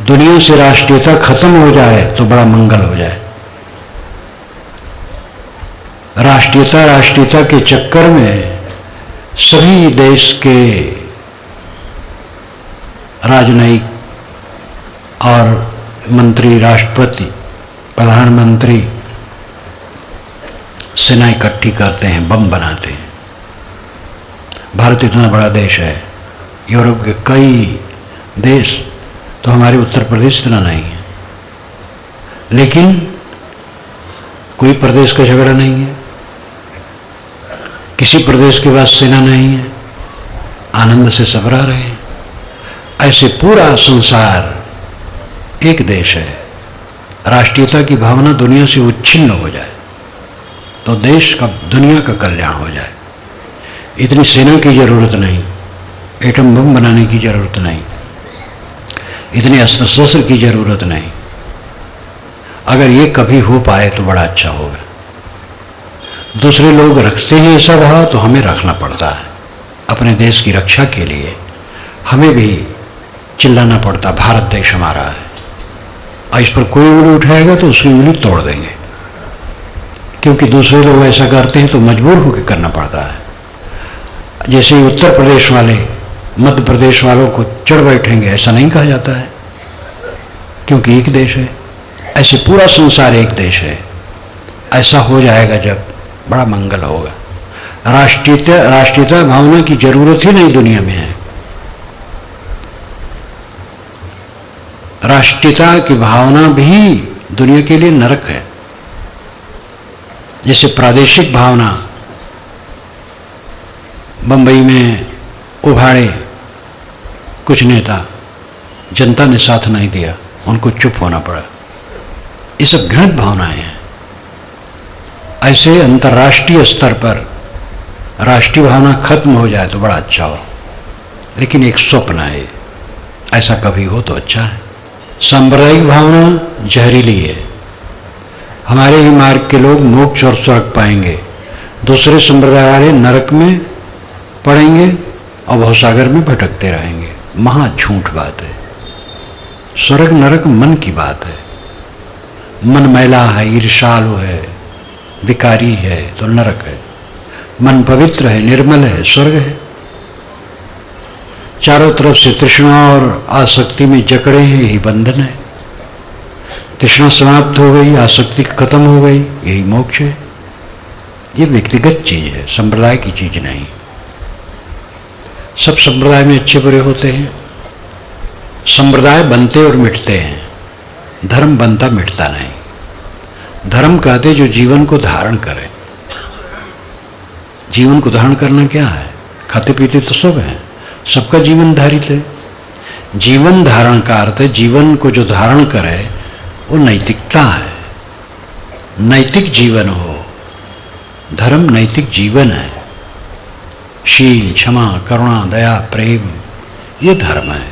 दुनिया से राष्ट्रीयता खत्म हो जाए तो बड़ा मंगल हो जाए। राष्ट्रीयता के चक्कर में सभी देश के राजनयिक और मंत्री, राष्ट्रपति, प्रधानमंत्री सेना इकट्ठी करते हैं, बम बनाते हैं। भारत इतना बड़ा देश है, यूरोप के कई देश, तो हमारे उत्तर प्रदेश इतना नहीं है, लेकिन कोई प्रदेश का झगड़ा नहीं है, किसी प्रदेश के पास सेना नहीं है, आनंद से सब रह रहे हैं। ऐसे पूरा संसार एक देश है। राष्ट्रीयता की भावना दुनिया से उच्छिन्न हो जाए तो देश का, दुनिया का कल्याण हो जाए। इतनी सेना की जरूरत नहीं, एटम बम बनाने की जरूरत नहीं, इतने अस्त्र शस्त्र की जरूरत नहीं। अगर ये कभी हो पाए तो बड़ा अच्छा होगा। दूसरे लोग रखते हैं ऐसा भाव तो हमें रखना पड़ता है। अपने देश की रक्षा के लिए हमें भी चिल्लाना पड़ता, भारत देश हमारा है, और इस पर कोई उंगली उठाएगा तो उसकी उंगली तोड़ देंगे, क्योंकि दूसरे लोग ऐसा करते हैं तो मजबूर होकर करना पड़ता है। जैसे उत्तर प्रदेश वाले मध्य प्रदेश वालों को चढ़ बैठेंगे, ऐसा नहीं कहा जाता है, क्योंकि एक देश है। ऐसे पूरा संसार एक देश है। ऐसा हो जाएगा जब बड़ा मंगल होगा। राष्ट्रीयता भावना की जरूरत ही नहीं दुनिया में है। राष्ट्रीयता की भावना भी दुनिया के लिए नरक है। जैसे प्रादेशिक भावना बंबई में उभारे कुछ नेता, जनता ने साथ नहीं दिया, उनको चुप होना पड़ा। ये सब घृणित भावनाएं हैं। ऐसे अंतर्राष्ट्रीय स्तर पर राष्ट्रीय भावना खत्म हो जाए तो बड़ा अच्छा हो, लेकिन एक स्वप्न है, ऐसा कभी हो तो अच्छा है। सांप्रदायिक भावना जहरीली है। हमारे ही मार्ग के लोग मोक्ष और स्वर्ग पाएंगे, दूसरे संप्रदाय वाले नरक में पड़ेंगे और भवसागर में भटकते रहेंगे। महा झूठ बात है। स्वर्ग नरक मन की बात है। मन मैला है, ईर्ष्यालु है, विकारी है तो नरक है। मन पवित्र है, निर्मल है, स्वर्ग है। चारों तरफ से तृष्णा और आसक्ति में जकड़े हैं, यही बंधन है। तृष्णा समाप्त हो गई, आसक्ति खत्म हो गई, यही मोक्ष है। ये व्यक्तिगत चीज है, संप्रदाय की चीज नहीं। सब संप्रदाय में अच्छे बुरे होते हैं। संप्रदाय बनते और मिटते हैं, धर्म बनता मिटता नहीं। धर्म कहते जो जीवन को धारण करे। जीवन को धारण करना क्या है? खाते पीते तो सब है, सबका जीवन धारित है। जीवन धारण का अर्थ है जीवन को जो धारण करे वो नैतिकता है। नैतिक जीवन हो, धर्म नैतिक जीवन है। शील, क्षमा, करुणा, दया, प्रेम, ये धर्म है।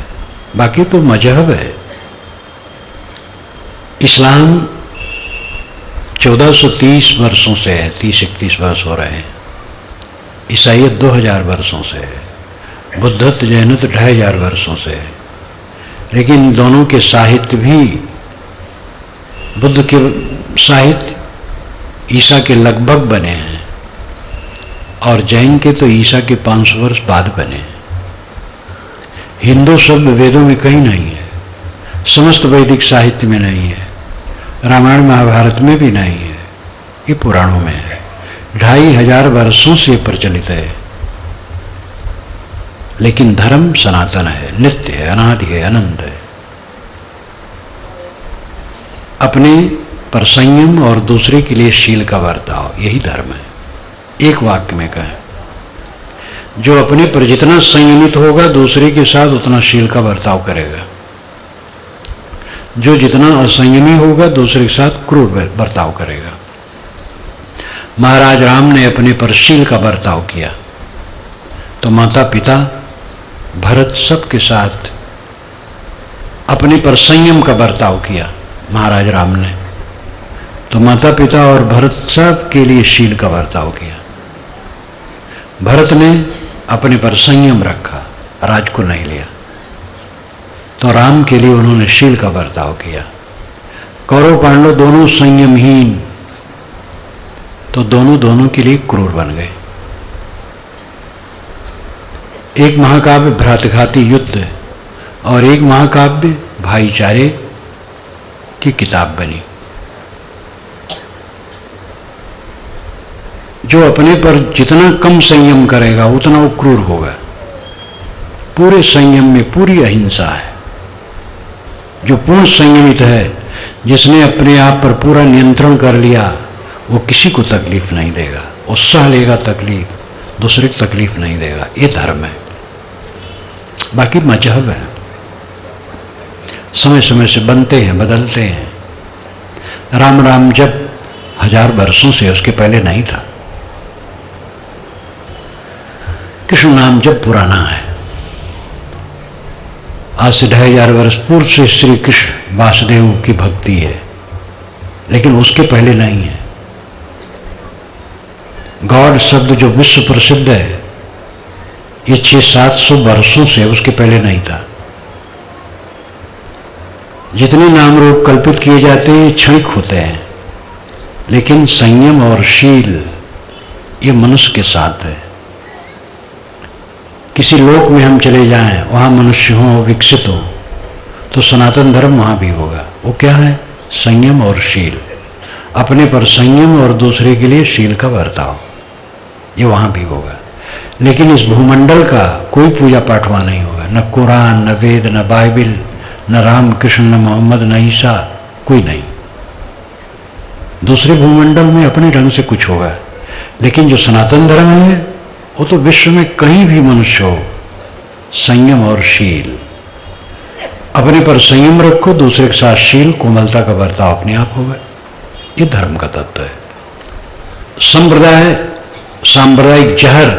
बाकी तो मजहब है। इस्लाम 1430 वर्षों से है, 30-31 वर्ष हो रहे हैं। ईसाईयत 2000 वर्षों से है। बुद्धत्व, जैनत्व 2500 वर्षों से है। लेकिन दोनों के साहित्य भी, बुद्ध के साहित्य ईसा के लगभग बने हैं और जैन के तो ईसा के 500 वर्ष बाद बने हैं। हिंदू शब्द वेदों में कहीं नहीं है, समस्त वैदिक साहित्य में नहीं है, रामायण महाभारत में भी नहीं है, ये पुराणों में है। 2500 वर्षों से प्रचलित है। लेकिन धर्म सनातन है, नित्य है, अनादि है, अनंत है। अपने पर संयम और दूसरे के लिए शील का बर्ताव, यही धर्म है। एक वाक्य में कहें, जो अपने पर जितना संयमित होगा दूसरे के साथ उतना शील का बर्ताव करेगा। जो जितना असंयमी होगा दूसरे के साथ क्रूर बर्ताव करेगा। महाराज राम ने अपने पर शील का बर्ताव किया तो माता पिता भरत सबके साथ अपने पर संयम का बर्ताव किया महाराज राम ने, तो माता पिता और भरत सब के लिए शील का बर्ताव किया। भरत ने अपने पर संयम रखा, राज को नहीं लिया, तो राम के लिए उन्होंने शील का बर्ताव किया। कौरव पांडव दोनों संयमहीन, तो दोनों दोनों के लिए क्रूर बन गए। एक महाकाव्य भ्रातघाती युद्ध और एक महाकाव्य भाईचारे की किताब बनी। जो अपने पर जितना कम संयम करेगा उतना वो क्रूर होगा। पूरे संयम में पूरी अहिंसा है। जो पूर्ण संयमित है, जिसने अपने आप पर पूरा नियंत्रण कर लिया, वो किसी को तकलीफ नहीं देगा। वो सह लेगा तकलीफ, दूसरे को तकलीफ नहीं देगा। ये धर्म है। बाकी मजहब है, समय समय से बनते हैं, बदलते हैं। राम राम जब 1000 वर्षों से, उसके पहले नहीं था। कृष्ण नाम जब पुराना है, आज से 2500 वर्ष पूर्व से श्री कृष्ण वासुदेव की भक्ति है, लेकिन उसके पहले नहीं है। गॉड शब्द जो विश्व प्रसिद्ध है, ये 600-700 वर्षों से, उसके पहले नहीं था। जितने नाम रूप कल्पित किए जाते हैं ये क्षणिक होते हैं, लेकिन संयम और शील ये मनुष्य के साथ है। किसी लोक में हम चले जाएं, वहां मनुष्य हो, विकसित हो, तो सनातन धर्म वहां भी होगा। वो क्या है? संयम और शील। अपने पर संयम और दूसरे के लिए शील का बर्ताव, ये वहां भी होगा। लेकिन इस भूमंडल का कोई पूजा पाठ वहां नहीं होगा। न कुरान, न वेद, न बाइबिल, न राम कृष्ण, न मोहम्मद, न ईसा, कोई नहीं। दूसरे भूमंडल में अपने ढंग से कुछ होगा, लेकिन जो सनातन धर्म है वो तो विश्व में कहीं भी मनुष्य हो, संयम और शील। अपने पर संयम रखो, दूसरे के साथ शील, कोमलता का बर्ताव अपने आप होगा। ये धर्म का तत्व है। संप्रदाय, सांप्रदायिक जहर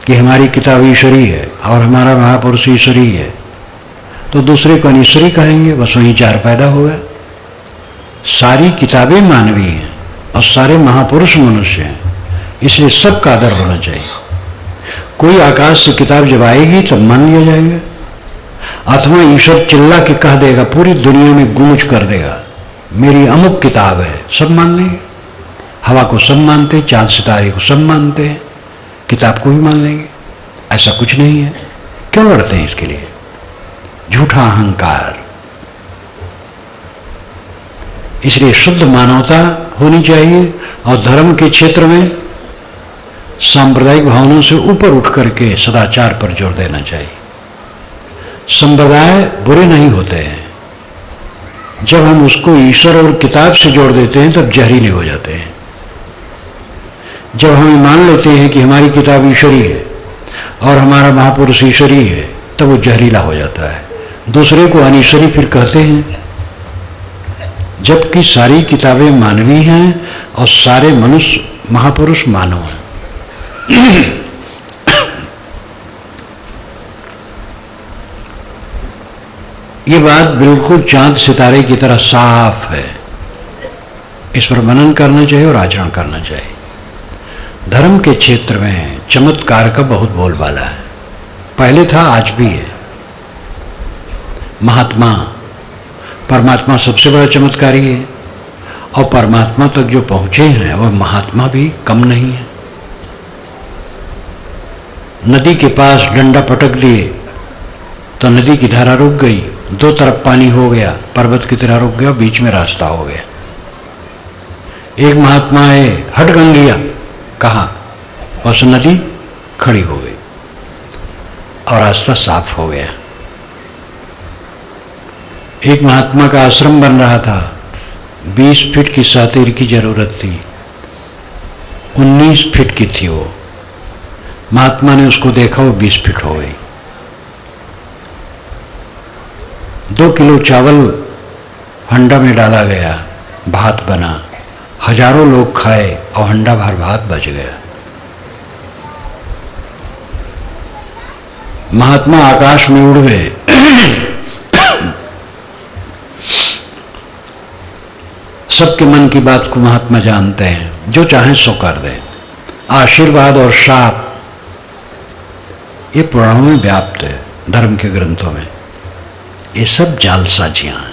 कि हमारी किताब ईश्वरी है और हमारा महापुरुष ईश्वरी है, तो दूसरे को अनिश्वरी कहेंगे, बस वहीं जार पैदा होगा। सारी किताबें मानवीय हैं और सारे महापुरुष मनुष्य हैं, इसलिए सबका आदर होना चाहिए। कोई आकाश से किताब जब आएगी तब मान लिया जाएगा, अथवा ईश्वर चिल्ला के कह देगा, पूरी दुनिया में गूंज कर देगा, मेरी अमुक किताब है, सब मान लेंगे। हवा को सब मानते हैं, चांद सितारे को सब मानते हैं, किताब को भी मान लेंगे। ऐसा कुछ नहीं है। क्यों लड़ते हैं इसके लिए? झूठा अहंकार। इसलिए शुद्ध मानवता होनी चाहिए और धर्म के क्षेत्र में सांप्रदायिक भावनाओं से ऊपर उठ करके सदाचार पर जोर देना चाहिए। संप्रदाय बुरे नहीं होते हैं, जब हम उसको ईश्वर और किताब से जोड़ देते हैं तब जहरीले हो जाते हैं। जब हम मान लेते हैं कि हमारी किताब ईश्वरी है और हमारा महापुरुष ईश्वरी है, तब वो जहरीला हो जाता है। दूसरे को अनिश्वरी फिर कहते हैं, जबकि सारी किताबें मानवी हैं और सारे मनुष्य महापुरुष मानव हैं। ये बात बिल्कुल चांद सितारे की तरह साफ है। इस पर मनन करना चाहिए और आचरण करना चाहिए। धर्म के क्षेत्र में चमत्कार का बहुत बोलबाला है, पहले था, आज भी है। महात्मा, परमात्मा सबसे बड़ा चमत्कारी है, और परमात्मा तक जो पहुंचे हैं वह महात्मा भी कम नहीं है। नदी के पास डंडा पटक दिए तो नदी की धारा रुक गई, दो तरफ पानी हो गया, पर्वत की तरह रुक गया, बीच में रास्ता हो गया। एक महात्मा है, हट गंगिया कहा, बस नदी खड़ी हो गई और रास्ता साफ हो गया। एक महात्मा का आश्रम बन रहा था, 20 फीट की सातिर की जरूरत थी, 19 फीट की थी वो। महात्मा ने उसको देखा, वो 20 फीट हो गई। 2 किलो चावल हंडा में डाला गया, भात बना, हजारों लोग खाए और हंडा भर भात बच गया। महात्मा आकाश में उड़ गए। सबके मन की बात को महात्मा जानते हैं, जो चाहें सो कर दें। आशीर्वाद और शाप ये पुराणों में व्याप्त है, धर्म के ग्रंथों में। ये सब जालसाजियां हैं।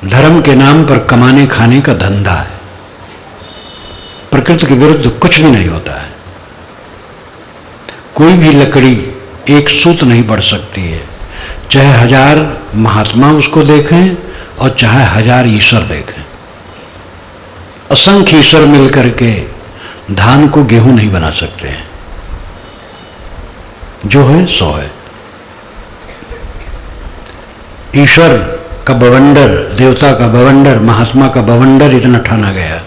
धर्म के नाम पर कमाने खाने का धंधा है। प्रकृति के विरुद्ध कुछ भी नहीं होता है। कोई भी लकड़ी एक सूत नहीं बढ़ सकती है, चाहे 1000 महात्मा उसको देखें और चाहे 1000 ईश्वर देखें। असंख्य ईश्वर मिलकर के धान को गेहूं नहीं बना सकते हैं। जो है सो है। ईश्वर का बवंडर, देवता का बवंडर, महात्मा का बवंडर इतना ठाना गया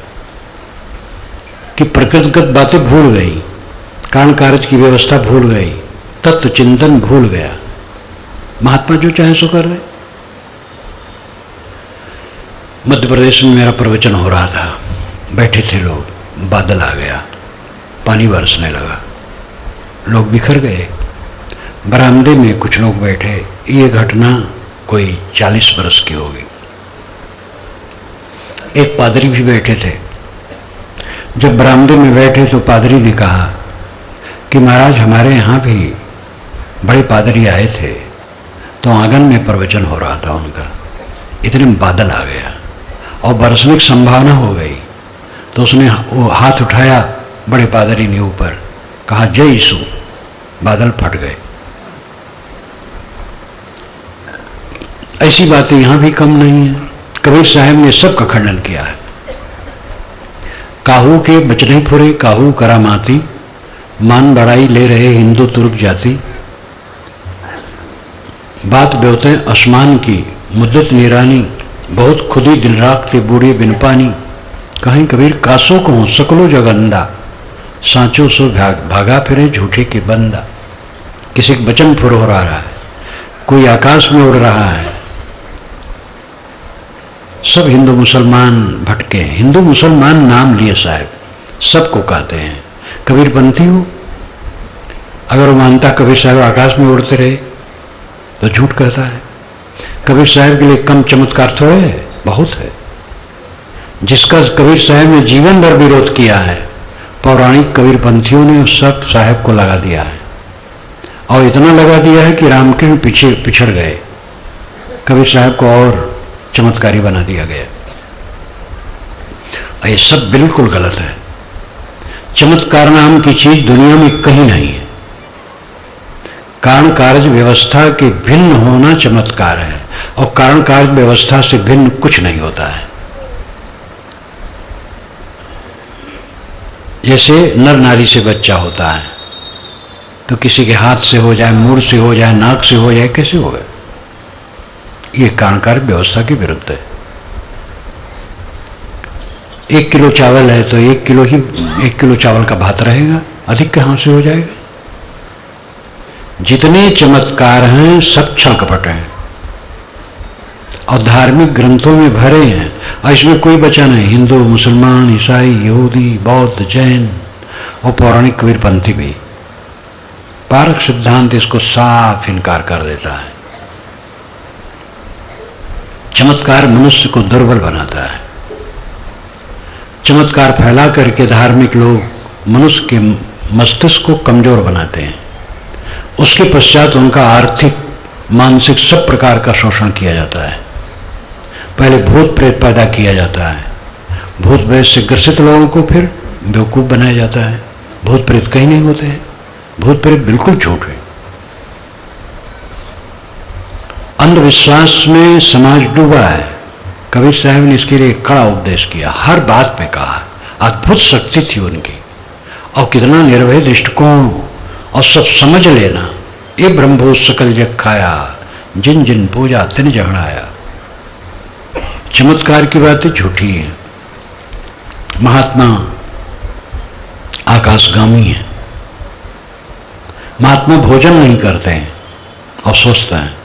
कि प्रकृतिगत बातें भूल गई, कारण कार्य की व्यवस्था भूल गई, तत्व चिंतन भूल गया। महात्मा जो चाहे सो कर दे। मध्य प्रदेश में मेरा प्रवचन हो रहा था, बैठे थे लोग, बादल आ गया, पानी बरसने लगा, लोग बिखर गए। बरामदे में कुछ लोग बैठे। ये घटना कोई 40 बरस की होगी। एक पादरी भी बैठे थे। जब बरामदे में बैठे तो पादरी ने कहा कि महाराज हमारे यहाँ भी बड़े पादरी आए थे, तो आंगन में प्रवचन हो रहा था उनका, इतने में बादल आ गया और बरसने की संभावना हो गई। तो उसने वो हाथ उठाया बड़े पादरी ने ऊपर, कहा जय यीशु, बादल फट गए। ऐसी बातें यहां भी कम नहीं है। कबीर साहब ने सबका खंडन किया है। काहू के बचने फुरे काहू करामाती, मान बढ़ाई ले रहे हिंदू तुर्क जाति। बात ब्योते आसमान की मुद्दत निरानी, बहुत खुदी दिल राखते बूढ़े बिन पानी। कहीं कबीर कासो को सकलो जगंदा, सांचो सो भागा फिरे झूठे के बंदा। किसी का बचन फुर हो रहा है, कोई आकाश में उड़ रहा है। सब हिंदू मुसलमान भटके। हिंदू मुसलमान नाम लिए साहब, सबको कहते हैं। कबीरपंथी हो, अगर वो मानता कबीर साहब आकाश में उड़ते रहे तो झूठ कहता है। कबीर साहब के लिए कम चमत्कार थोड़े है, बहुत है। जिसका कबीर साहब ने जीवन भर विरोध किया है, पौराणिक कबीरपंथियों ने उस सब साहब को लगा दिया है, और इतना लगा दिया है कि रामकृष्ण पीछे पिछड़ गए। कबीर साहब को और चमत्कारी बना दिया गया। ये सब बिल्कुल गलत है। चमत्कार नाम की चीज दुनिया में कहीं नहीं है। कारण कार्य व्यवस्था के भिन्न होना चमत्कार है, और कारण कार्य व्यवस्था से भिन्न कुछ नहीं होता है। जैसे नर नारी से बच्चा होता है, तो किसी के हाथ से हो जाए, मुंह से हो जाए, नाक से हो जाए, कैसे होगा? ये कारण कार्य व्यवस्था के विरुद्ध है। 1 किलो चावल है तो 1 किलो चावल का भात रहेगा, अधिक कहां से हो जाएगा? जितने चमत्कार हैं सब छल कपट हैं और धार्मिक ग्रंथों में भरे हैं, और इसमें कोई बचा नहीं। हिंदू, मुसलमान, ईसाई, यहूदी, बौद्ध, जैन और पौराणिक कबीरपंथी भी। पारक सिद्धांत इसको साफ इनकार कर देता है। चमत्कार मनुष्य को दुर्बल बनाता है। चमत्कार फैला करके धार्मिक लोग मनुष्य के मस्तिष्क को कमजोर बनाते हैं। उसके पश्चात उनका आर्थिक, मानसिक सब प्रकार का शोषण किया जाता है। पहले भूत प्रेत पैदा किया जाता है, भूत प्रेत से ग्रसित लोगों को फिर बेवकूफ बनाया जाता है। भूत प्रेत कहीं नहीं होते हैं, भूत प्रेत बिल्कुल झूठ है। अंधविश्वास में समाज डूबा है। कबीर साहब ने इसके लिए कड़ा उपदेश किया, हर बात पे कहा। अद्भुत शक्ति थी उनकी, और कितना निर्भय दृष्टिकोण, और सब समझ लेना। ये ब्रह्मभूत सकल जग खाया, जिन जिन पूजा तिन जगड़ाया। चमत्कार की बातें झूठी है। महात्मा आकाशगामी है। महात्मा भोजन नहीं करते हैं और सोचते हैं।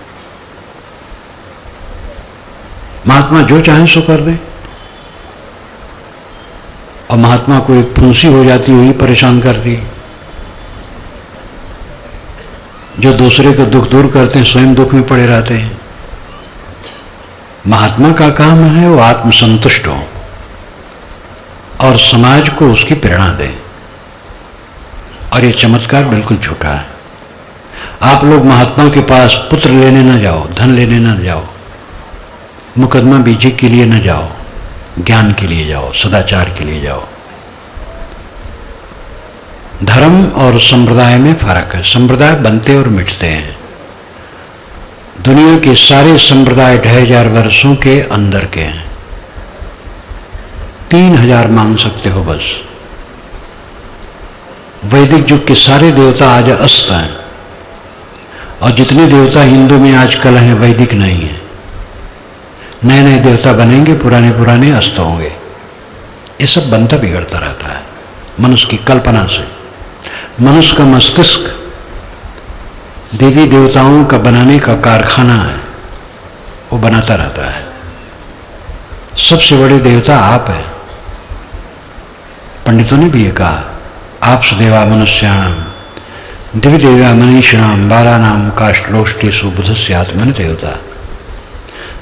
महात्मा जो चाहे सो कर दे, और महात्मा को एक फुंसी हो जाती हुई परेशान करती। जो दूसरे को दुख दूर करते हैं स्वयं दुख में पड़े रहते हैं। महात्मा का काम है वो आत्मसंतुष्ट हो और समाज को उसकी प्रेरणा दे, और ये चमत्कार बिल्कुल झूठा है। आप लोग महात्मा के पास पुत्र लेने न जाओ, धन लेने न जाओ, मुकदमा बीजे के लिए न जाओ, ज्ञान के लिए जाओ, सदाचार के लिए जाओ। धर्म और संप्रदाय में फर्क है। संप्रदाय बनते और मिटते हैं। दुनिया के सारे संप्रदाय 2500 वर्षों के अंदर के हैं। 3000 मान सकते हो बस। वैदिक युग के सारे देवता आज अस्त हैं, और जितने देवता हिंदू में आजकल हैं वैदिक नहीं है। नए नए देवता बनेंगे, पुराने पुराने अस्त होंगे। ये सब बनता बिगड़ता रहता है मनुष्य की कल्पना से। मनुष्य का मस्तिष्क देवी देवताओं का बनाने का कारखाना है, वो बनाता रहता है। सबसे बड़े देवता आप हैं। पंडितों ने भी ये कहा, आप सदेवा मनुष्याणाम दिव्य देव्या मनीषिणाम बालानाम काष्ठलोष्टेषु बुधस्य आत्मन देवता।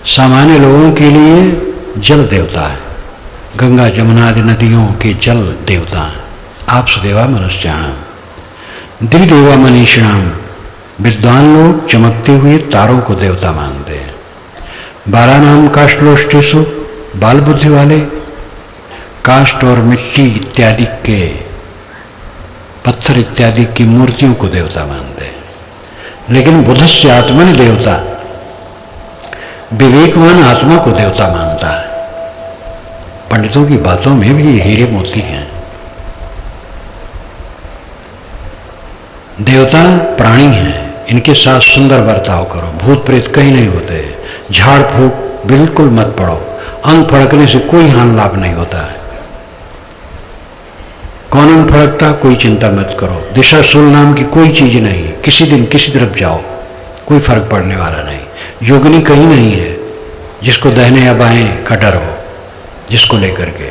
सामान्य लोगों के लिए जल देवता है, गंगा जमुना आदि नदियों के जल देवता हैं। आप सदेवा मनुष्याणाम दिव्य देवा मनीषिणाम, विद्वान लोग चमकते हुए तारों को देवता मानते हैं। बालानाम काष्ठलोष्टेषु, बाल बुद्धि वाले काष्ठ और मिट्टी इत्यादि के, पत्थर इत्यादि की मूर्तियों को देवता मानते हैं। लेकिन बुधस्य आत्मन देवता, विवेकवान आत्मा को देवता मानता है। पंडितों की बातों में भी हीरे मोती हैं। देवता प्राणी हैं, इनके साथ सुंदर बर्ताव करो। भूत प्रेत कहीं नहीं होते। झाड़ फूक बिल्कुल मत पड़ो। अंग फड़कने से कोई हानि लाभ नहीं होता है। कौन अंग फड़कता, कोई चिंता मत करो। दिशाशूल नाम की कोई चीज नहीं। किसी दिन किसी तरफ जाओ, कोई फर्क पड़ने वाला नहीं। योगिनी कहीं नहीं है जिसको दाहिने या बाएं का डर हो, जिसको लेकर के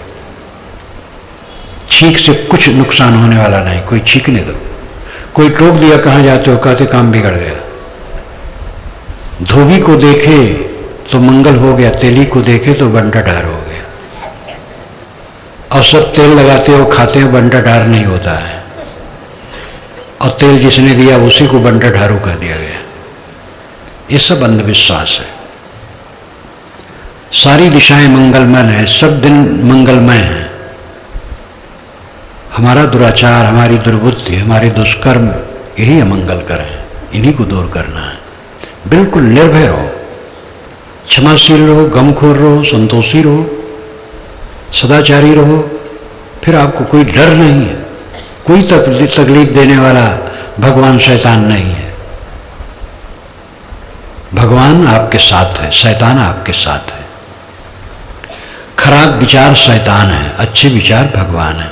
छींक से कुछ नुकसान होने वाला नहीं। कोई छींकने दो। कोई टोक दिया, कहाँ जाते हो, कहते काम बिगड़ गया। धोबी को देखे तो मंगल हो गया, तेली को देखे तो बंटा ढार हो गया। और सब तेल लगाते हो, खाते हो, बंटा ढार नहीं होता है। और तेल जिसने दिया उसी को बंटा ढारू कह दिया गया। ये सब अंधविश्वास है। सारी दिशाएं मंगलमय है, सब दिन मंगलमय है। हमारा दुराचार, हमारी दुर्बुद्धि, हमारे दुष्कर्म यही अमंगल कर है। इन्हीं को दूर करना है। बिल्कुल निर्भय रहो, क्षमाशील रहो, गमखोर रहो, संतोषी रहो, सदाचारी रहो। फिर आपको कोई डर नहीं है। कोई तकलीफ देने वाला भगवान शैतान नहीं है। भगवान आपके साथ है, शैतान आपके साथ है। खराब विचार शैतान है, अच्छे विचार भगवान है।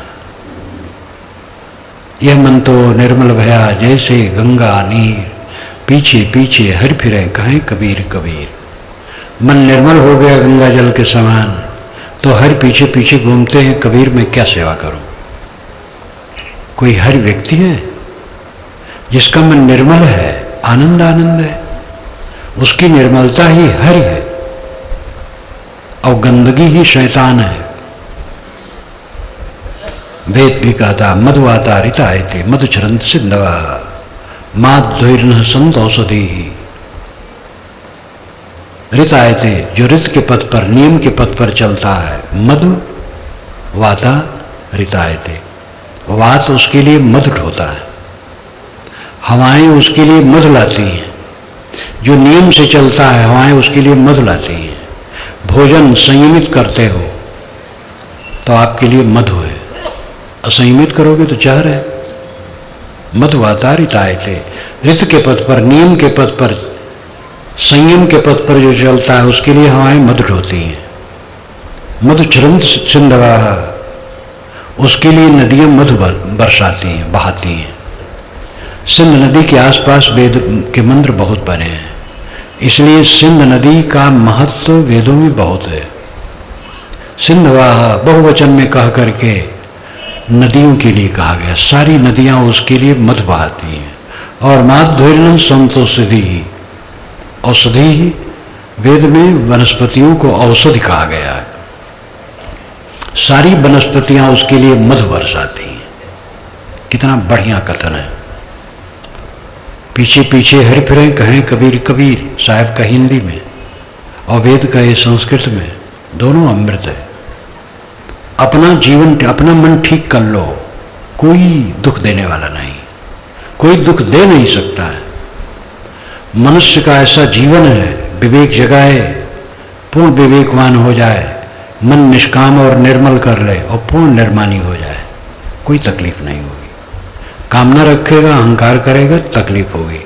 यह मन तो निर्मल भया जैसे गंगा नीर, पीछे पीछे हर फिरे कहें कबीर कबीर। मन निर्मल हो गया गंगा जल के समान, तो हर पीछे पीछे घूमते हैं, कबीर मैं क्या सेवा करूं। कोई हर व्यक्ति है जिसका मन निर्मल है, आनंद आनंद है, उसकी निर्मलता ही हरि है और गंदगी ही शैतान है। वेद भी कहता मधुवाता ऋतायते मधुचरंत सिंधवा माध्वैर्न संत औषधि। ऋतायते जो ऋत के पथ पर, नियम के पथ पर चलता है। मधु वाता ऋतायते, वात उसके लिए मधुर होता है, हवाएं उसके लिए मधु लाती हैं। जो नियम से चलता है हवाएं उसके लिए मधु लाती हैं। भोजन संयमित करते हो तो आपके लिए मधु है, असंयमित करोगे तो जहर है। मधुवाता ऋतायते, ऋत के पथ पर, नियम के पथ पर, संयम के पथ पर जो चलता है उसके लिए हवाएं मधुर होती हैं। मधुचरंत सिंधवा, उसके लिए नदियां मधु बरसाती हैं, बहाती हैं। सिंध नदी के आसपास वेद के मंत्र बहुत बने हैं, इसलिए सिंध नदी का महत्व वेदों में बहुत है। सिंधवाह बहुवचन में कह करके नदियों के लिए कहा गया। सारी नदियां उसके लिए मधु बहाती हैं। और माध्वैर्न संतोषधि, औषधि, वेद में वनस्पतियों को औषधि कहा गया है। सारी वनस्पतियां उसके लिए मधु बरसाती हैं। कितना बढ़िया कथन है। पीछे पीछे हर फिरें कहें कबीर कबीर साहब का हिंदी में और वेद का ये संस्कृत में, दोनों अमृत है। अपना जीवन, अपना मन ठीक कर लो, कोई दुख देने वाला नहीं, कोई दुख दे नहीं सकता है। मनुष्य का ऐसा जीवन है, विवेक जगाए, पूर्ण विवेकवान हो जाए, मन निष्काम और निर्मल कर ले और पूर्ण निर्माणी हो जाए, कोई तकलीफ नहीं होगी। कामना रखेगा, अहंकार करेगा, तकलीफ होगी।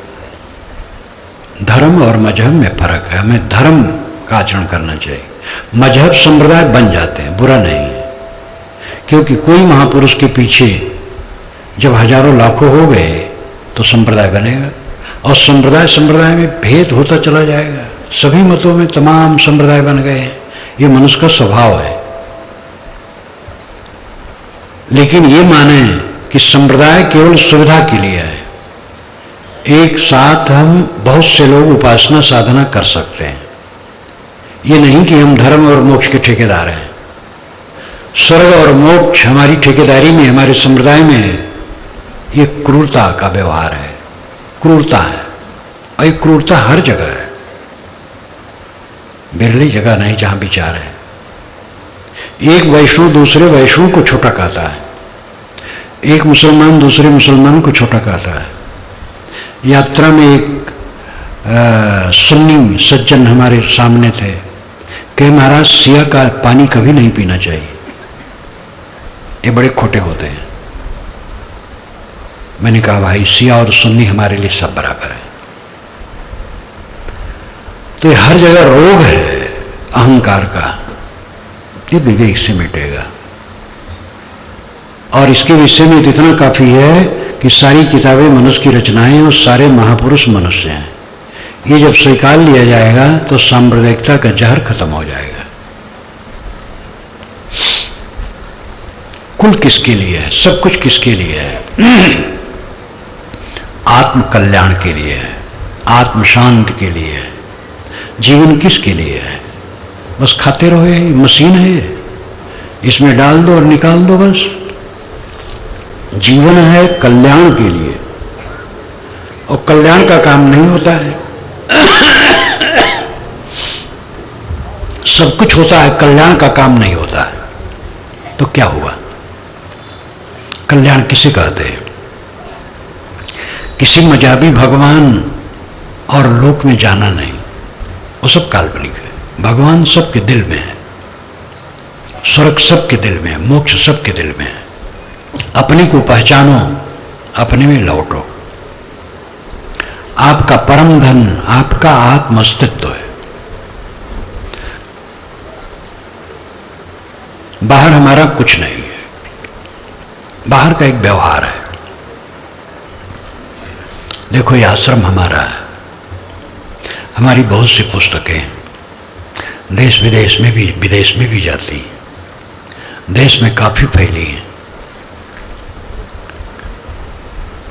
धर्म और मजहब में फर्क है, हमें धर्म का आचरण करना चाहिए। मजहब संप्रदाय बन जाते हैं, बुरा नहीं है, क्योंकि कोई महापुरुष के पीछे जब हजारों लाखों हो गए तो संप्रदाय बनेगा, और संप्रदाय में भेद होता चला जाएगा। सभी मतों में तमाम संप्रदाय बन गए हैं, ये मनुष्य का स्वभाव है। लेकिन ये माने कि संप्रदाय केवल सुविधा के लिए है। एक साथ हम बहुत से लोग उपासना साधना कर सकते हैं, ये नहीं कि हम धर्म और मोक्ष के ठेकेदार हैं। स्वर्ग और मोक्ष हमारी ठेकेदारी में, हमारे संप्रदाय में है। ये क्रूरता का व्यवहार है, क्रूरता है, और ये क्रूरता हर जगह है, बिरली जगह नहीं जहां विचार है। एक वैष्णव दूसरे वैष्णव को छोटा कहता है, एक मुसलमान दूसरे मुसलमान को छोटा कहता है। यात्रा में एक सुन्नी सज्जन हमारे सामने थे कि महाराज सिया का पानी कभी नहीं पीना चाहिए, ये बड़े खोटे होते हैं। मैंने कहा भाई सिया और सुन्नी हमारे लिए सब बराबर है। तो ये हर जगह रोग है अहंकार का, ये विवेक से मिटेगा। और इसके विषय में इतना काफी है कि सारी किताबें मनुष्य की रचनाएं और सारे महापुरुष मनुष्य हैं। ये जब स्वीकार लिया जाएगा तो सांप्रदायिकता का जहर खत्म हो जाएगा। कुल किसके लिए है? सब कुछ किसके लिए है? आत्म कल्याण के लिए है, आत्म शांति के लिए है। जीवन किसके लिए है? बस खाते रहो, ये मशीन है, इसमें डाल दो और निकाल दो बस। जीवन है कल्याण के लिए, और कल्याण का काम नहीं होता है। सब कुछ होता है, कल्याण का काम नहीं होता है। तो क्या हुआ? कल्याण किसे कहते हैं? किसी मजाबी भगवान और लोक में जाना नहीं, वो सब काल्पनिक है। भगवान सबके दिल में है, स्वर्ग सबके दिल में है, मोक्ष सबके दिल में है। अपने को पहचानो, अपने में लौटो। आपका परम धन आपका आत्म अस्तित्व है। बाहर हमारा कुछ नहीं है, बाहर का एक व्यवहार है। देखो ये आश्रम हमारा है, हमारी बहुत सी पुस्तकें देश विदेश में भी, विदेश में भी जाती हैं, देश में काफी फैली हैं।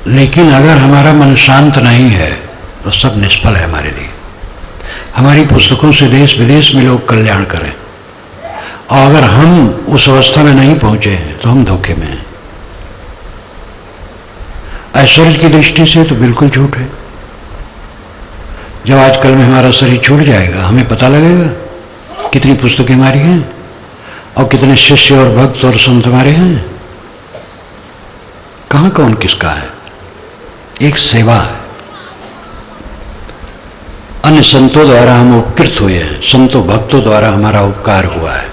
लेकिन अगर हमारा मन शांत नहीं है तो सब निष्फल है हमारे लिए। हमारी पुस्तकों से देश विदेश में लोग कल्याण करें, और अगर हम उस अवस्था में नहीं पहुंचे हैं तो हम धोखे में हैं। ऐश्वर्य की दृष्टि से तो बिल्कुल झूठ है। जब आजकल में हमारा शरीर छूट जाएगा, हमें पता लगेगा कितनी पुस्तकें हमारी हैं और कितने शिष्य और भक्त और संत हमारे हैं। कहां कौन किसका है? एक सेवा है। अन्य संतों द्वारा हम उपकृत हुए हैं, संतों भक्तों द्वारा हमारा उपकार हुआ है।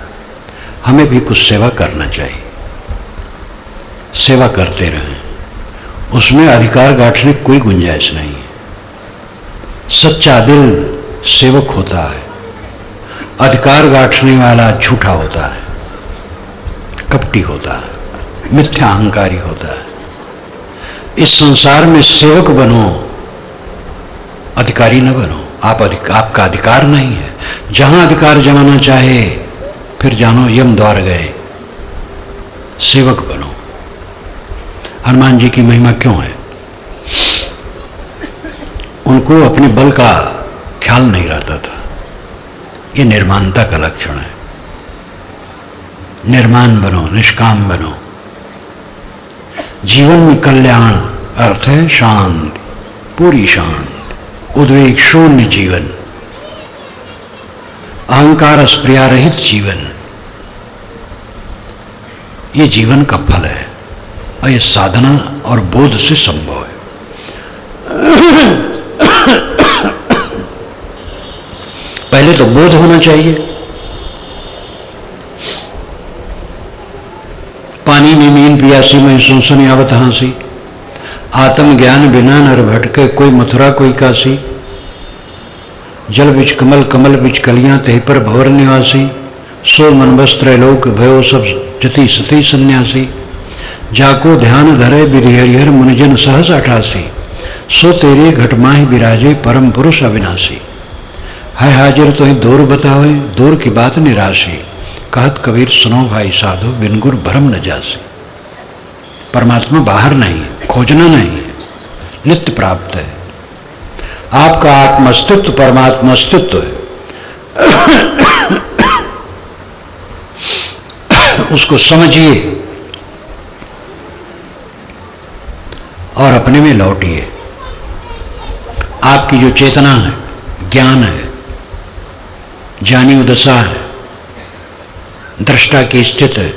हमें भी कुछ सेवा करना चाहिए, सेवा करते रहें, उसमें अधिकार गांठने कोई गुंजाइश नहीं है। सच्चा दिल सेवक होता है, अधिकार गांठने वाला झूठा होता है, कपटी होता है, मिथ्या अहंकारी होता है। इस संसार में सेवक बनो, अधिकारी न बनो। आपका अधिकार नहीं है। जहां अधिकार जमाना चाहे फिर जानो यम द्वार गए, सेवक बनो। हनुमान जी की महिमा क्यों है? उनको अपने बल का ख्याल नहीं रहता था। ये निर्माणता का लक्षण है। निर्माण बनो, निष्काम बनो। जीवन में कल्याण अर्थ है शांति, पूरी शांत, उद्वेग शून्य जीवन, अहंकार स्प्रिया रहित जीवन, ये जीवन का फल है और ये साधना और बोध से संभव है। पहले तो बोध होना चाहिए। पानी में मीन पियासी में सुनसुन आवत हाँसी, आत्म ज्ञान बिना नर भटके, कोई मथुरा कोई काशी। जल बिच कमल कमल बिच कलियां, तह पर भवर निवासी। सो मन वस्त्र लोक भयो सब जति सती सन्यासी। जाको ध्यान धरे विधि हरिहर मुनिजन सहस 88। सो तेरे घट माहि विराजे परम पुरुष अविनाशी। है हाजिर तो ही दूर बतावे, दूर की बात निराशी। कहत कबीर सुनो भाई साधु, बिन गुर भरम न जासी। परमात्मा बाहर नहीं है, खोजना नहीं है, नित्य प्राप्त है। आपका आत्म अस्तित्व परमात्मा अस्तित्व है। उसको समझिए और अपने में लौटिए। आपकी जो चेतना है, ज्ञान है, जानी दशा है, दृष्टा की स्थित है,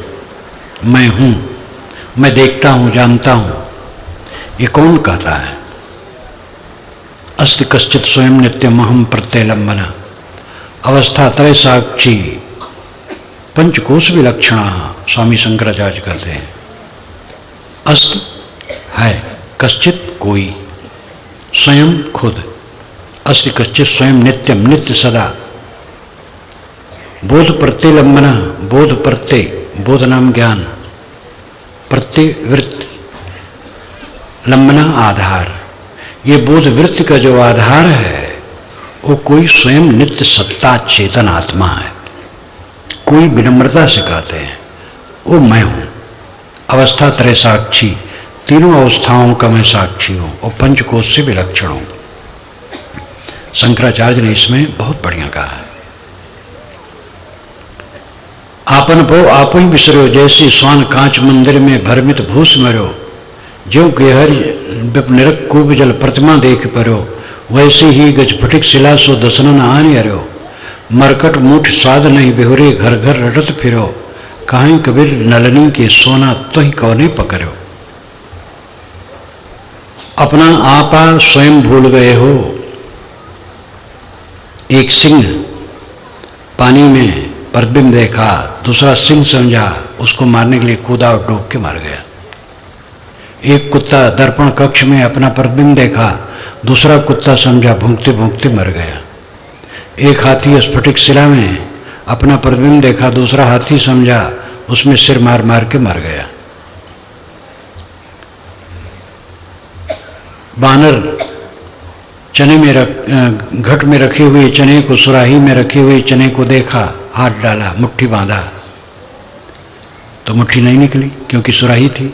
मैं हूं, मैं देखता हूं, जानता हूं, ये कौन कहता है? अस्ति कश्चित स्वयं नित्यम अहम प्रत्यलंबन। अवस्था त्रय साक्षी पंचकोश विलक्षणा, स्वामी शंकराचार्य कहते हैं। अस्त है कश्चित कोई, स्वयं खुद, अस्ति कश्चित स्वयं नित्यम नित्य सदा। बोध प्रत्यलंबना, बोध प्रत्यय, बोध नाम ज्ञान, प्रत्यय वृत्ति, लंबना आधार। ये बोध वृत्ति का जो आधार है वो कोई स्वयं नित्य सत्ता चेतन आत्मा है। कोई विनम्रता से कहते हैं वो मैं हूं। अवस्था त्रय साक्षी, तीनों अवस्थाओं का मैं साक्षी हूं और पंचकोश से विलक्षण हूं। शंकराचार्य ने इसमें बहुत बढ़िया कहा है। आपन पो आप ही बिसरो, जैसे स्वान कांच मंदिर में भरमित भूस मरो। ज्यों के हर निरक कूप जल प्रतिमा देख परो, वैसे ही गज फटिक शिला सो दसनन आने हरो। मरकट मूठ साध नहीं बिहुरे, घर घर रटत फिरो। कहीं कबीर नलनी के सोना तो ही कौने पकड़ो। अपना आपा स्वयं भूल गए हो। एक सिंह पानी में प्रतिबिंब देखा, दूसरा सिंह समझा, उसको मारने के लिए कूदा और डूब के मार गया। एक कुत्ता दर्पण कक्ष में अपना प्रतिबिंब देखा, दूसरा कुत्ता समझा, भूंकते भूंकते मर गया। एक हाथी स्फटिक शिला में अपना प्रतिबिंब देखा, दूसरा हाथी समझा, उसमें सिर मार मार के मर गया। बानर चने में घट में रखे हुए चने को, सुराही में रखे हुए चने को देखा, हाथ डाला, मुट्ठी बांधा तो मुट्ठी नहीं निकली क्योंकि सुराही थी।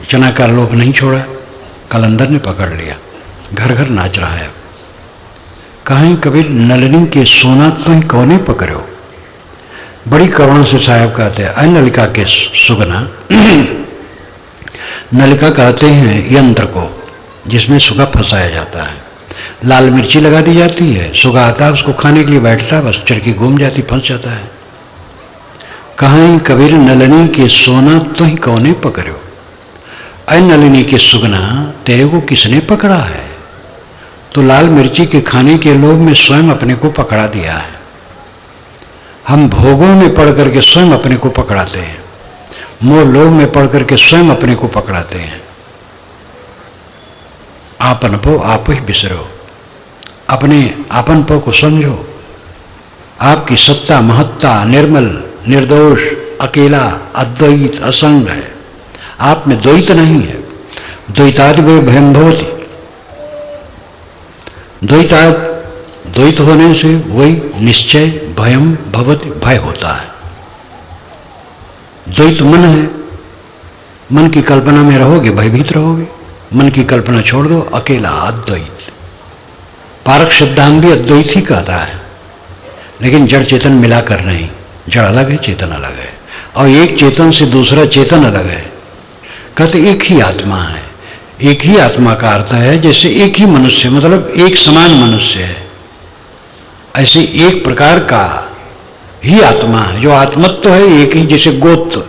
चना का लोभ नहीं छोड़ा, कलंदर ने पकड़ लिया, घर घर नाच रहा है। कहीं कबीर नलनी के सोना तो ही कौने पकड़ो। बड़ी करुणा से साहब कहते हैं, नलिका के सुगना। नलिका कहते हैं यंत्र को जिसमें सुगा फंसाया जाता है। लाल मिर्ची लगा दी जाती है, सुगा आता है, उसको खाने के लिए बैठता है, बस चरखी घूम जाती, फंस जाता है। कहीं कबीर नलनी के सोना तो ही कौने पकड़ो। अय नलिनी के सुगना, तेरे को किसने पकड़ा है? तो लाल मिर्ची के खाने के लोभ में स्वयं अपने को पकड़ा दिया है। हम भोगों में पड़ करके स्वयं अपने को पकड़ाते हैं, मोह लोभ में पड़ करके स्वयं अपने को पकड़ाते हैं। आपन पो आप ही बिसरो, अपने आपन पो को समझो। आपकी सत्ता महत्ता निर्मल निर्दोष अकेला अद्वैत असंग है। आप में द्वैत नहीं है। द्वैताद्वय भयम भवति। द्वैत होने से वही निश्चय भयम भवति, भय होता है। द्वैत मन है, मन की कल्पना में रहोगे भयभीत रहोगे। मन की कल्पना छोड़ दो, अकेला अद्वैत। पारक सिद्धांत भी अद्वैत ही कहता है, लेकिन जड़ चेतन मिलाकर नहीं। जड़ अलग है, चेतन अलग है, और एक चेतन से दूसरा चेतन अलग है। कहते एक ही आत्मा है, एक ही आत्मा का अर्थ है जैसे एक ही मनुष्य, मतलब एक समान मनुष्य है, ऐसे एक प्रकार का ही आत्मा है। जो आत्मत्व है एक ही, जैसे गोत्र,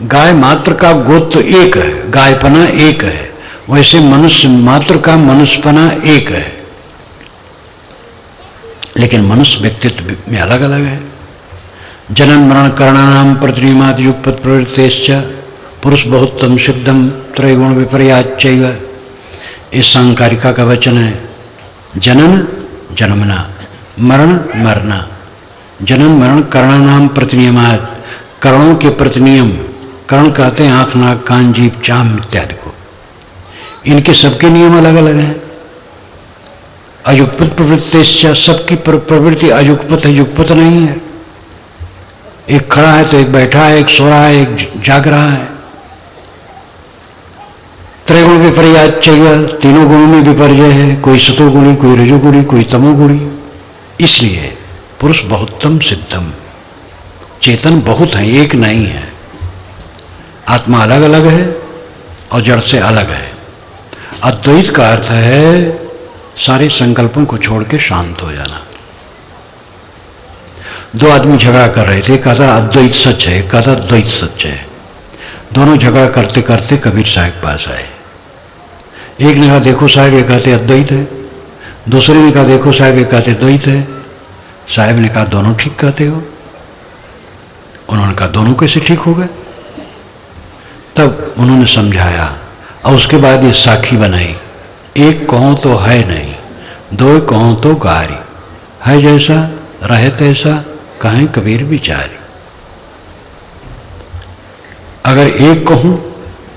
गाय मात्र का गोत्र एक है, गायपना एक है, वैसे मनुष्य मात्र का मनुष्यपना एक है, लेकिन मनुष्य व्यक्तित्व में अलग अलग है। जनन मरण करणानाम प्रतिनियमादि युगपत् प्रवृत्तेश्च पुरुष बहुत्तम सिद्धम त्रैगुण विपर्याच्चैव। इस सांकारिका का वचन है। जनन जन्मना, मरण मरना, जनन मरण करणानाम प्रतिनियमात, करणों के प्रतिनियम, कर्ण कहते हैं आँख नाक कान जीभ चाम इत्यादि को, इनके सबके नियम अलग अलग हैं। अयुगपत प्रवृत्तिश्च, सबकी प्रवृत्ति अयुगपत है, युगपत नहीं है। एक खड़ा है तो एक बैठा है, एक सो रहा है, एक जाग रहा है। त्रैगुण विपर्याच्चैव, तीनों गुणों में विपर्य है, कोई सतोगुणी, कोई रजोगुणी, कोई तमोगुणी। इसलिए पुरुष बहुत्तम सिद्धम, चेतन बहुत है, एक नहीं है। आत्मा अलग अलग है और जड़ से अलग है। अद्वैत का अर्थ है सारे संकल्पों को छोड़ के शांत हो जाना। दो आदमी झगड़ा कर रहे थे, कहा था अद्वैत सच है, कहा था द्वैत सच है। दोनों झगड़ा करते करते कबीर साहब के पास आए। एक ने कहा देखो साहब ये कहते अद्वैत है, दूसरे ने कहा देखो साहब ये कहते द्वैत है। साहब ने कहा दोनों ठीक कहते हो। उन्होंने कहा दोनों कैसे ठीक हो गए? तब उन्होंने समझाया और उसके बाद ये साखी बनाई। एक कहो तो है नहीं, दो कहो तो गारी, है जैसा रहे तैसा कहें कबीर विचारी। अगर एक कहूं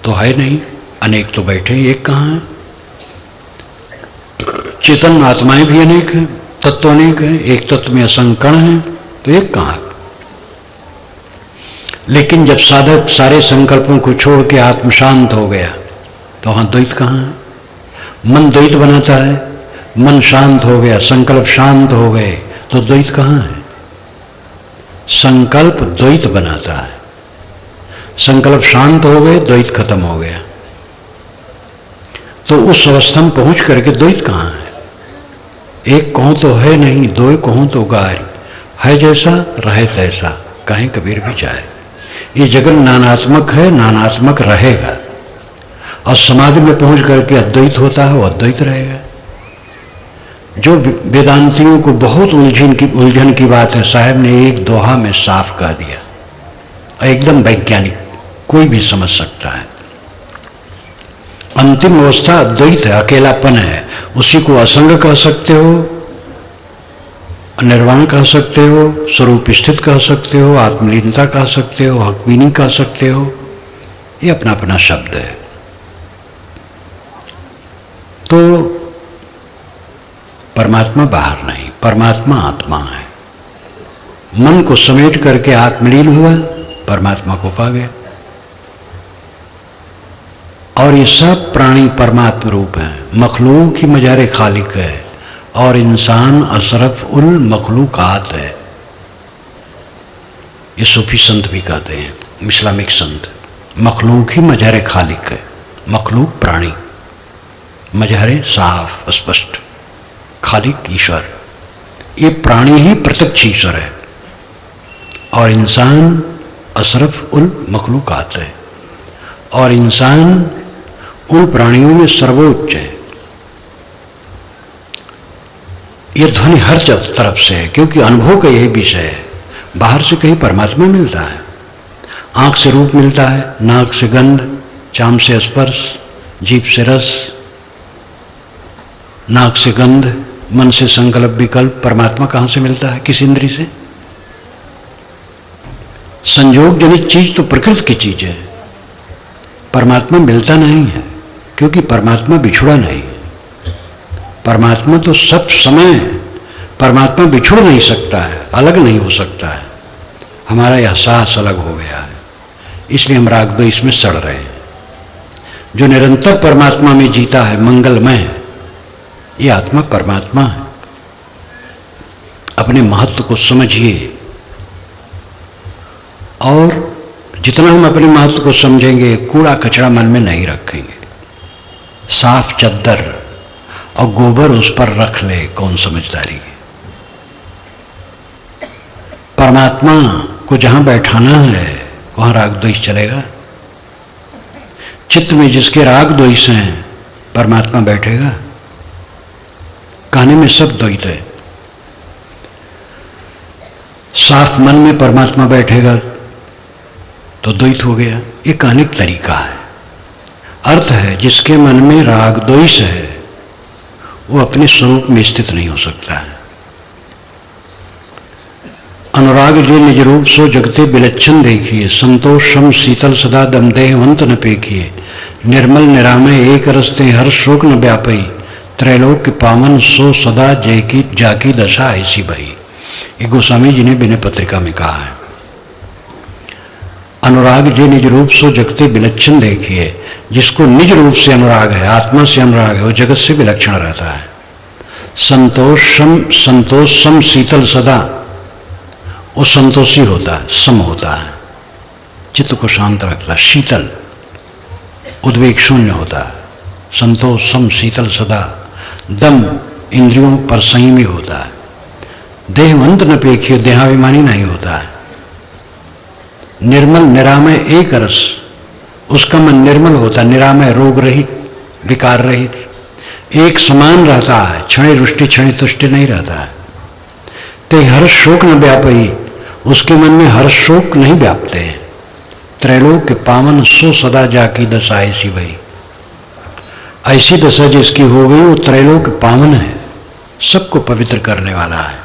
तो है नहीं, अनेक तो बैठे, एक कहाँ है? चेतन आत्माएं भी अनेक हैं, तत्व अनेक हैं, एक तत्व में असंख्य कण हैं, तो एक कहाँ? लेकिन जब साधक सारे संकल्पों को छोड़ के आत्म शांत हो गया तो वहां द्वैत कहाँ है? मन द्वैत बनाता है, मन शांत हो गया, संकल्प शांत हो गए तो द्वैत कहाँ है? संकल्प द्वैत बनाता है, संकल्प शांत हो गए, द्वैत खत्म हो गया। तो उस अवस्था में पहुंच करके द्वैत कहाँ है? एक कहूं तो है नहीं, दो कहूं तो गारी, है जैसा रहे तैसा कहें कबीर विचारी। ये जगत नानात्मक है, नानात्मक रहेगा, और समाधि में पहुंच करके अद्वैत होता है, वो अद्वैत रहेगा। जो वेदांतियों को बहुत उलझन की बात है, साहब ने एक दोहा में साफ कह दिया, एकदम वैज्ञानिक, कोई भी समझ सकता है। अंतिम अवस्था अद्वैत है, अकेलापन है। उसी को असंग कह सकते हो, निर्वाण कह सकते हो, स्वरूप स्थित कह सकते हो, आत्मलीनता कह सकते हो, हकबीनी कह सकते हो, ये अपना अपना शब्द है। तो परमात्मा बाहर नहीं, परमात्मा आत्मा है। मन को समेट करके आत्मलीन हुआ, परमात्मा को पा गया। और ये सब प्राणी परमात्मा रूप हैं, मखलूक ही मजार खालिक है, और इंसान अशरफ उल मखलूकात है। ये सूफी संत भी कहते हैं, इस्लामिक संत, मखलूक ही मजार खालिक है। मखलूक प्राणी, मजारे साफ स्पष्ट, खालिक ईश्वर। ये प्राणी ही प्रत्यक्ष ईश्वर है और इंसान अशरफ उल मखलूकात है, और इंसान उन प्राणियों में सर्वोच्च है। ये ध्वनि हर तरफ से है, क्योंकि अनुभव का यही विषय है। बाहर से कहीं परमात्मा मिलता है, आंख से रूप मिलता है, नाक से गंध, चाम से स्पर्श, जीभ से रस, नाक से गंध, मन से संकल्प विकल्प। परमात्मा कहां से मिलता है? किस इंद्रिय से? संयोग जनित चीज तो प्रकृति की चीज है, परमात्मा मिलता नहीं है, क्योंकि परमात्मा बिछुड़ा नहीं है। परमात्मा तो सब समय, परमात्मा बिछुड़ नहीं सकता है, अलग नहीं हो सकता है। हमारा एहसास अलग हो गया है, इसलिए हम राग द्वेष में सड़ रहे हैं। जो निरंतर परमात्मा में जीता है, मंगलमय, ये आत्मा परमात्मा है। अपने महत्व को समझिए, और जितना हम अपने महत्व को समझेंगे, कूड़ा कचरा मन में नहीं रखेंगे। साफ चद्दर और गोबर उस पर रख ले, कौन समझदारी है। परमात्मा को जहां बैठाना है वहां राग द्वेष चलेगा। चित्त में जिसके राग द्वेष हैं परमात्मा बैठेगा। कहने में सब द्वैत है। साफ मन में परमात्मा बैठेगा तो द्वैत हो गया। ये कहने का तरीका है। अर्थ है जिसके मन में राग द्वेष है वो अपने स्वरूप में स्थित नहीं हो सकता है। अनुराग जे निज रूप सो जगते विलक्षण देखिए, संतोष सम शीतल सदा दम देहवंत न पेखिए, निर्मल निरामय एक रस्ते हर शोक न व्यापई, त्रैलोक पावन सो सदा जय की जाकी दशा ऐसी भई। ये गोस्वामी जी ने विनय पत्रिका में कहा है। अनुराग जे निज रूप सो जगते विलक्षण देखिए, जिसको निज रूप से अनुराग है, आत्मा से अनुराग है, वो जगत से विलक्षण रहता है। संतोष सम शीतल सदा, वो संतोषी होता है, सम होता है, चित्त को शांत रखता है, शीतल उद्वेग शून्य होता है। संतोष सम शीतल सदा, दम इंद्रियों पर संयमी होता है, देहवंत न पेखिए, देहाभिमानी नहीं होता है। निर्मल निरामय एक रस, उसका मन निर्मल होता है, निरामय रोग रहित विकार रहित, एक समान रहता है, क्षणे रुष्टि क्षणे तुष्टि नहीं रहता है। ते हर शोक न व्यापी, उसके मन में हर शोक नहीं व्यापते हैं। त्रैलोक के पावन सो सदा जाकी दशा ऐसी भई, ऐसी दशा जिसकी हो गई वो त्रैलोक पावन है, सबको पवित्र करने वाला है।